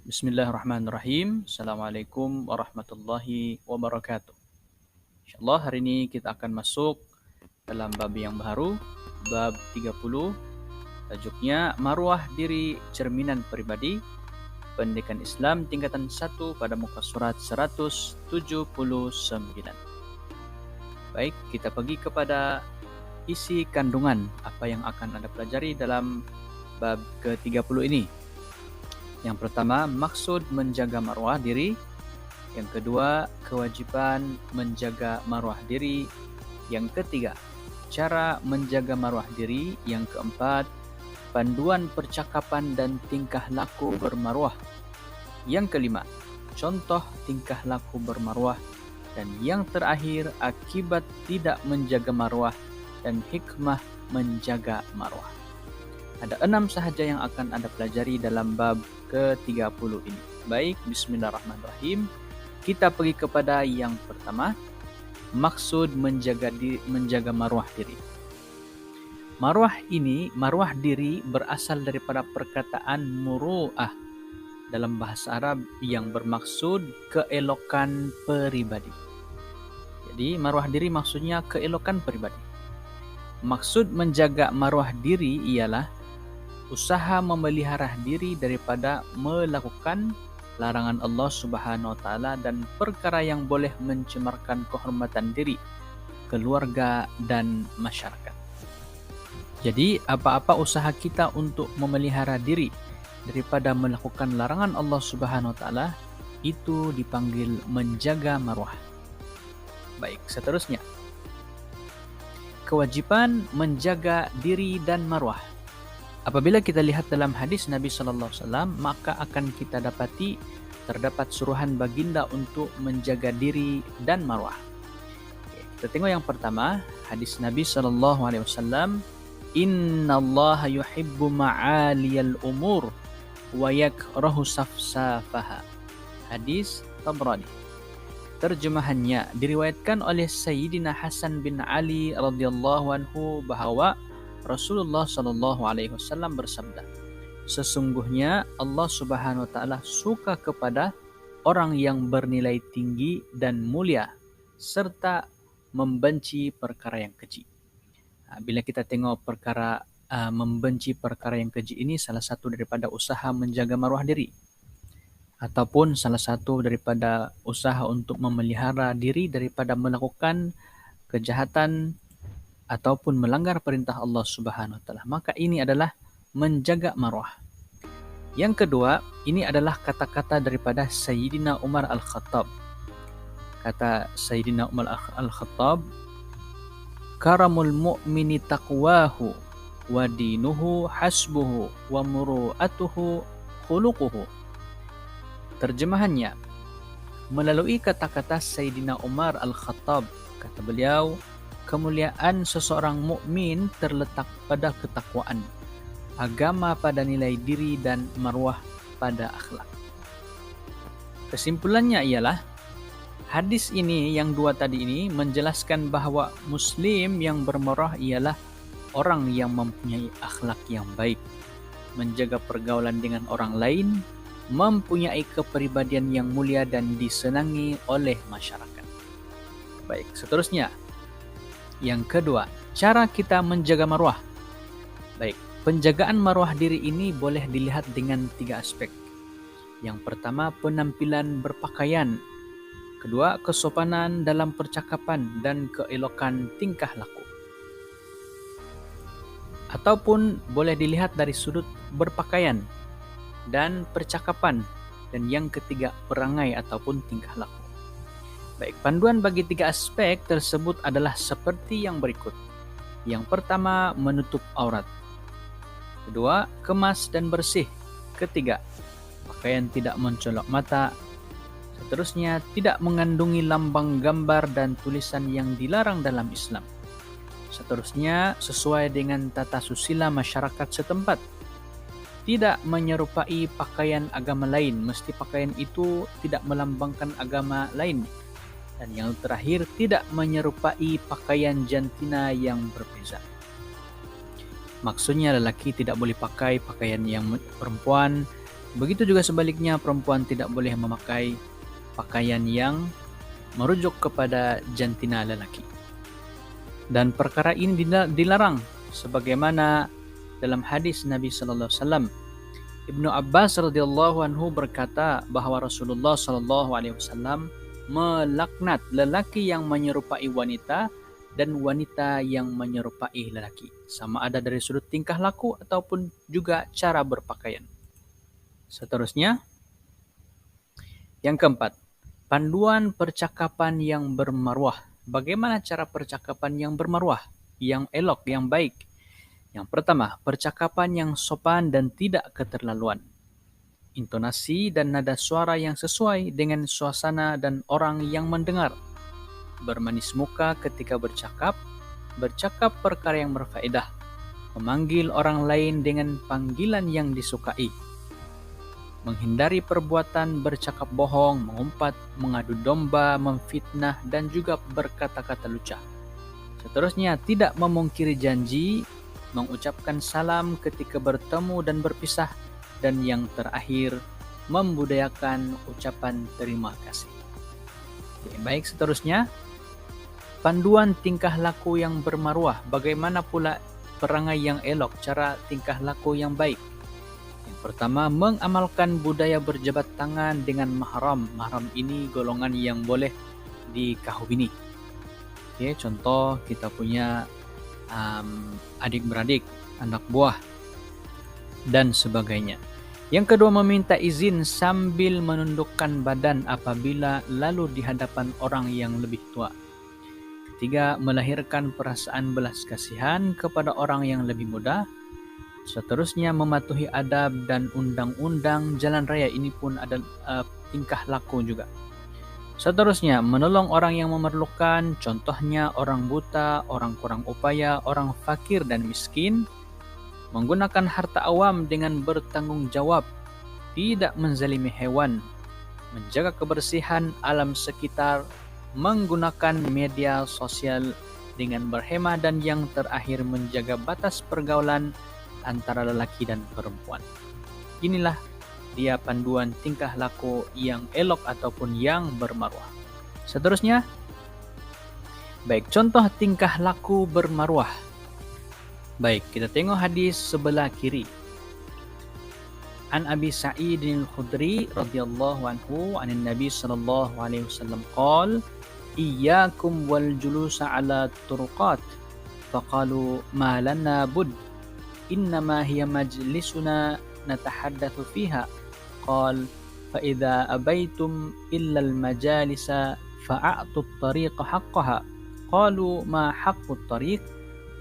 Bismillahirrahmanirrahim. Assalamualaikum warahmatullahi wabarakatuh. Insyaallah hari ini kita akan masuk dalam bab yang baru, bab 30. Tajuknya Maruah Diri Cerminan Pribadi, Pendidikan Islam tingkatan 1 pada muka surat 179. Baik, kita pergi kepada isi kandungan apa yang akan Anda pelajari dalam bab ke-30 ini. Yang pertama, maksud menjaga maruah diri. Yang kedua, kewajiban menjaga maruah diri. Yang ketiga, cara menjaga maruah diri. Yang keempat, panduan percakapan dan tingkah laku bermaruah. Yang kelima, contoh tingkah laku bermaruah. Dan yang terakhir, akibat tidak menjaga maruah dan hikmah menjaga maruah. Ada 6 sahaja yang akan Anda pelajari dalam bab ke-30 ini. Baik, bismillahirrahmanirrahim. Kita pergi kepada yang pertama, maksud menjaga maruah diri. Maruah diri berasal daripada perkataan muru'ah dalam bahasa Arab yang bermaksud keelokan pribadi. Jadi, maruah diri maksudnya keelokan pribadi. Maksud menjaga maruah diri ialah usaha memelihara diri daripada melakukan larangan Allah Subhanahu wa taala dan perkara yang boleh mencemarkan kehormatan diri, keluarga dan masyarakat. Jadi, apa-apa usaha kita untuk memelihara diri daripada melakukan larangan Allah Subhanahu wa taala itu dipanggil menjaga maruah. Baik, seterusnya. Kewajiban menjaga diri dan maruah. Apabila kita lihat dalam hadis Nabi Sallallahu Alaihi Wasallam, maka akan kita dapati terdapat suruhan baginda untuk menjaga diri dan maruah. Kita tengok yang pertama, hadis Nabi Sallallahu Alaihi Wasallam, Inna Allah yuhibbu ma'aliyal umur wa yakrahu safsafaha. Hadis Tabrani. Terjemahannya diriwayatkan oleh Sayyidina Hasan bin Ali radhiyallahu anhu bahwa Rasulullah Shallallahu Alaihi Wasallam bersabda, sesungguhnya Allah Subhanahu Wa Taala suka kepada orang yang bernilai tinggi dan mulia, serta membenci perkara yang keji. Bila kita tengok perkara membenci perkara yang keji ini salah satu daripada usaha menjaga maruah diri, ataupun salah satu daripada usaha untuk memelihara diri daripada melakukan kejahatan ataupun melanggar perintah Allah Subhanahu wa taala. Maka ini adalah menjaga maruah. Yang kedua, ini adalah kata-kata daripada Sayyidina Umar Al-Khattab. Kata Sayyidina Umar Al-Khattab, karamul mu'mini taqwahu wa dinuhu hasbuhu wa muru'atuhu khuluquhu. Terjemahannya, melalui kata-kata Sayyidina Umar Al-Khattab, kata beliau, kemuliaan seseorang mukmin terletak pada ketakwaan, agama pada nilai diri dan maruah pada akhlak. Kesimpulannya ialah hadis ini yang dua tadi ini menjelaskan bahwa muslim yang bermaruah ialah orang yang mempunyai akhlak yang baik, menjaga pergaulan dengan orang lain, mempunyai kepribadian yang mulia dan disenangi oleh masyarakat. Baik, seterusnya. Yang kedua, cara kita menjaga maruah. Baik, penjagaan maruah diri ini boleh dilihat dengan 3 aspek. Yang pertama, penampilan berpakaian. Kedua, kesopanan dalam percakapan dan keelokan tingkah laku. Ataupun boleh dilihat dari sudut berpakaian dan percakapan. Dan yang ketiga, perangai ataupun tingkah laku. Baik, panduan bagi 3 aspek tersebut adalah seperti yang berikut. Yang pertama, menutup aurat. Kedua, kemas dan bersih. Ketiga, pakaian tidak mencolok mata. Seterusnya, tidak mengandungi lambang gambar dan tulisan yang dilarang dalam Islam. Seterusnya, sesuai dengan tata susila masyarakat setempat. Tidak menyerupai pakaian agama lain, mesti pakaian itu tidak melambangkan agama lain. Dan yang terakhir, tidak menyerupai pakaian jantina yang berbeza. Maksudnya lelaki tidak boleh pakai pakaian yang perempuan, Begitu juga sebaliknya, perempuan tidak boleh memakai pakaian yang merujuk kepada jantina lelaki. Dan perkara ini dilarang sebagaimana dalam hadis Nabi sallallahu alaihi wasallam. Ibnu Abbas radhiyallahu anhu berkata bahwa Rasulullah sallallahu alaihi wasallam melaknat lelaki yang menyerupai wanita dan wanita yang menyerupai lelaki, sama ada dari sudut tingkah laku ataupun juga cara berpakaian. Seterusnya, yang keempat, panduan percakapan yang bermarwah. Bagaimana cara percakapan yang bermarwah, yang elok, yang baik? Yang pertama, percakapan yang sopan dan tidak keterlaluan. Intonasi dan nada suara yang sesuai dengan suasana dan orang yang mendengar. Bermanis muka ketika bercakap perkara yang berfaedah, memanggil orang lain dengan panggilan yang disukai, menghindari perbuatan bercakap bohong, mengumpat, mengadu domba, memfitnah, dan juga berkata-kata lucah. Seterusnya, tidak memungkiri janji, mengucapkan salam ketika bertemu dan berpisah, dan yang terakhir, membudayakan ucapan terima kasih. Oke, baik, seterusnya, panduan tingkah laku yang bermarwah. Bagaimana pula perangai yang elok, cara tingkah laku yang baik? Yang pertama, mengamalkan budaya berjabat tangan dengan mahram. Mahram ini golongan yang boleh dikahwini. Oke, contoh kita punya adik-beradik, anak buah, dan sebagainya. Yang kedua, meminta izin sambil menundukkan badan apabila lalu di hadapan orang yang lebih tua. Ketiga, melahirkan perasaan belas kasihan kepada orang yang lebih muda. Seterusnya, mematuhi adab dan undang-undang jalan raya. Ini pun ada tingkah laku juga. Seterusnya, menolong orang yang memerlukan, contohnya orang buta, orang kurang upaya, orang fakir dan miskin. Menggunakan harta awam dengan bertanggung jawab, tidak menzalimi hewan, menjaga kebersihan alam sekitar, menggunakan media sosial dengan berhemat, dan yang terakhir menjaga batas pergaulan antara lelaki dan perempuan. Inilah dia panduan tingkah laku yang elok ataupun yang bermarwah. Seterusnya, baik, contoh tingkah laku bermarwah. Baik, kita tengok hadis sebelah kiri. An Abi Sa'id al-Khudri radhiyallahu anhu anin Nabi sallallahu alaihi wasallam qala iyyakum wal julusa ala turuqat faqalu ma lana bud innama hiya majlisuna natahaddatsu fiha قال فإذا أبيتم إلا المجالس فأعطوا الطريق حقها قالوا ما حق الطريق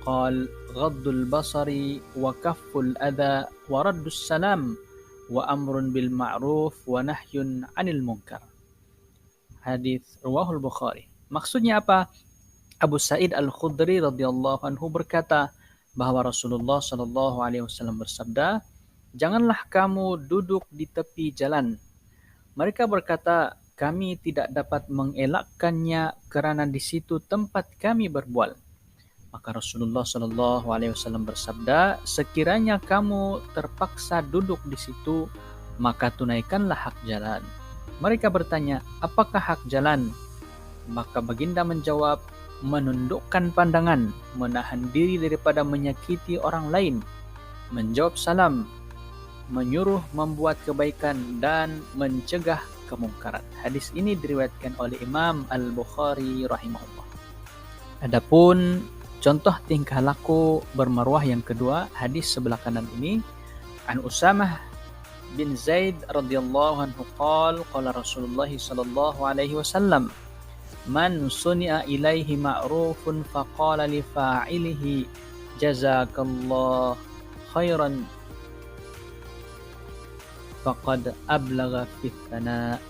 قال غض البصر وكف الأذى ورد السلام وأمر بالمعروف ونهي عن المنكر. Hadis riwayat Bukhari. Maksudnya apa? Abu Sa'id al-Khudri radhiyallahu anhu berkata bahwa Rasulullah sallallahu alaihi wasallam bersabda, janganlah kamu duduk di tepi jalan. Mereka berkata, kami tidak dapat mengelakkannya kerana di situ tempat kami berbual. Maka Rasulullah sallallahu alaihi wasallam bersabda, sekiranya kamu terpaksa duduk di situ, maka tunaikanlah hak jalan. Mereka bertanya, apakah hak jalan? Maka baginda menjawab, menundukkan pandangan, menahan diri daripada menyakiti orang lain, menjawab salam, menyuruh membuat kebaikan, dan mencegah kemungkaran. Hadis ini diriwayatkan oleh Imam Al-Bukhari rahimahullah. Adapun contoh tingkah laku bermarwah yang kedua, hadis sebelah kanan ini, an Usamah bin Zaid radhiyallahu anhu qala Rasulullah sallallahu alaihi wasallam man suni'a ilaihi ma'rufun faqala li fa'ilihi jazakallahu khairan faqad ablagha fit thana.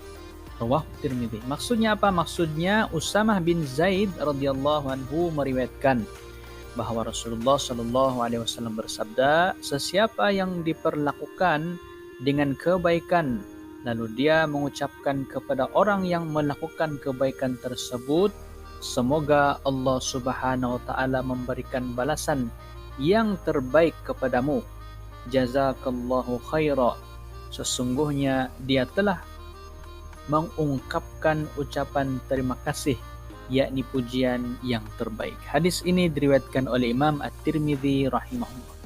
Rawahu Tirmidzi. Maksudnya apa? Maksudnya Usamah bin Zaid radhiyallahu anhu meriwayatkan bahwa Rasulullah sallallahu alaihi wasallam bersabda, sesiapa yang diperlakukan dengan kebaikan lalu dia mengucapkan kepada orang yang melakukan kebaikan tersebut, semoga Allah Subhanahu wa taala memberikan balasan yang terbaik kepadamu. Jazakallahu khaira. Sesungguhnya dia telah mengungkapkan ucapan terima kasih, yakni pujian yang terbaik. Hadis ini diriwayatkan oleh Imam At-Tirmidzi rahimahullah.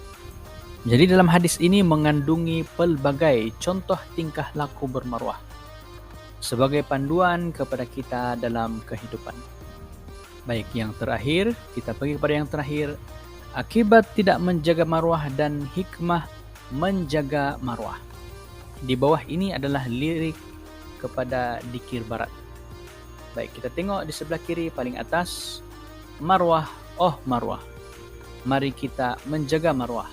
Jadi dalam hadis ini mengandungi pelbagai contoh tingkah laku bermaruah sebagai panduan kepada kita dalam kehidupan. Baik, yang terakhir, kita pergi kepada yang terakhir. Akibat tidak menjaga maruah dan hikmah menjaga maruah. Di bawah ini adalah lirik kepada dikir barat. Baik, kita tengok di sebelah kiri paling atas. Marwah, oh marwah, mari kita menjaga marwah.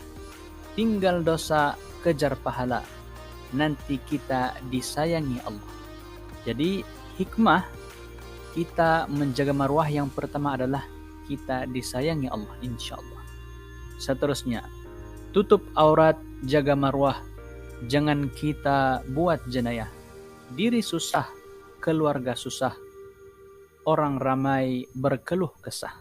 Tinggal dosa, kejar pahala, nanti kita disayangi Allah. Jadi hikmah kita menjaga marwah yang pertama adalah kita disayangi Allah, insya Allah. Seterusnya, tutup aurat, jaga marwah, jangan kita buat jenayah. Diri susah, keluarga susah, orang ramai berkeluh kesah.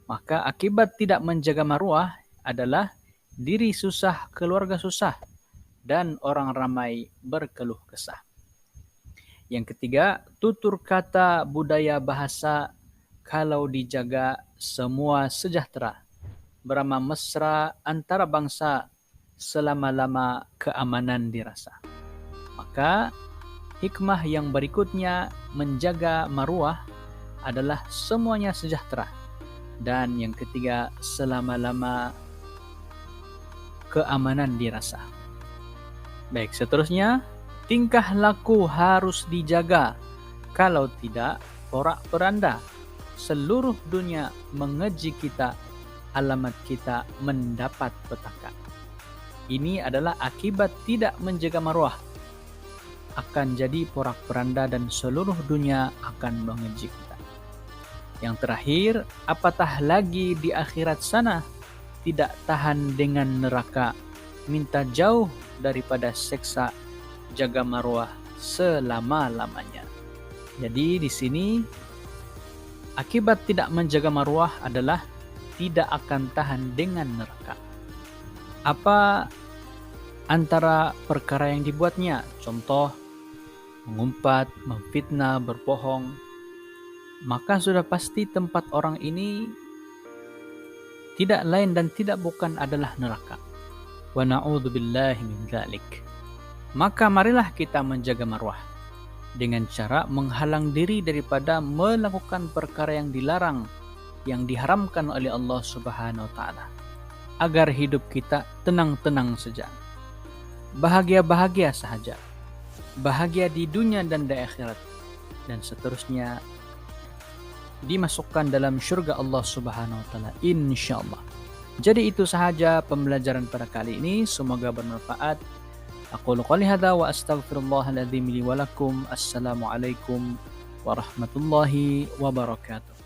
Maka akibat tidak menjaga marwah adalah diri susah, keluarga susah, dan orang ramai berkeluh kesah. Yang ketiga, tutur kata, budaya, bahasa, kalau dijaga semua sejahtera. Beramah mesra antara bangsa, selama-lama keamanan dirasa. Maka hikmah yang berikutnya menjaga maruah adalah semuanya sejahtera. Dan yang ketiga, selama-lama keamanan dirasa. Baik, seterusnya, tingkah laku harus dijaga. Kalau tidak, porak-poranda. Seluruh dunia mengeji kita, alamat kita mendapat petaka. Ini adalah akibat tidak menjaga maruah. Akan jadi porak-poranda dan seluruh dunia akan mengeji kita. Yang terakhir, apatah lagi di akhirat sana, tidak tahan dengan neraka, minta jauh daripada seksa, jaga maruah selama-lamanya. Jadi di sini akibat tidak menjaga maruah adalah tidak akan tahan dengan neraka. Apa antara perkara yang dibuatnya? Contoh, mengumpat, memfitnah, berbohong. Maka sudah pasti tempat orang ini tidak lain dan tidak bukan adalah neraka. Wa na'udzubillahi min dzalik. Maka marilah kita menjaga maruah dengan cara menghalang diri daripada melakukan perkara yang dilarang, yang diharamkan oleh Allah Subhanahu wa taala, agar hidup kita tenang-tenang saja, bahagia-bahagia sahaja, bahagia di dunia dan di akhirat, dan seterusnya dimasukkan dalam syurga Allah Subhanahu wa taala insyaallah. Jadi itu sahaja pembelajaran pada kali ini, semoga bermanfaat. Aqulu qouli hadza wa astaghfirullahal adzim li wa lakum. Assalamualaikum warahmatullahi wabarakatuh.